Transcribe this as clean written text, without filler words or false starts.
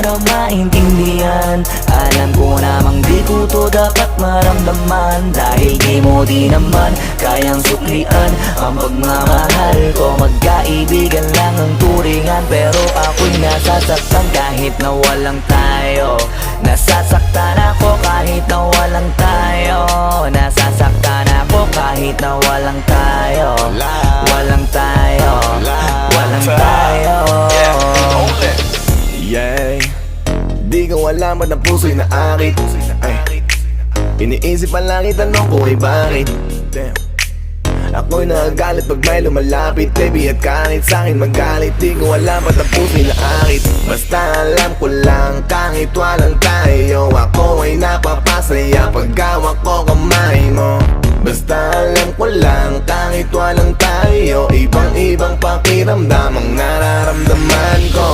na maintindihan. Alam ko namang di ko to dapat maramdaman, dahil di mo di naman kayang suklian ang pagmamahal ko. Magkaibigan lang ang turingan, pero ako'y nasasaktan kahit na walang tayo. Nasasaktan ako kahit na walang tayo. Nasasaktan ako kahit na walang tayo. Walang tayo. Walang tayo. Yeah, di ko alam ba't ang puso'y naakit. Iniisip ang langit, tanong ko ay bakit. Damn. Ako'y nagagalit pag may lumalapit, baby, at kahit sa'kin magalit. Di ko alam ba't ang puso'y naakit. Basta alam ko lang kahit walang tayo, ako ay napapasaya pag hawak ko kamay mo. Basta alam ko lang kahit walang tayo, ibang-ibang pakiramdam ang nararamdaman ko.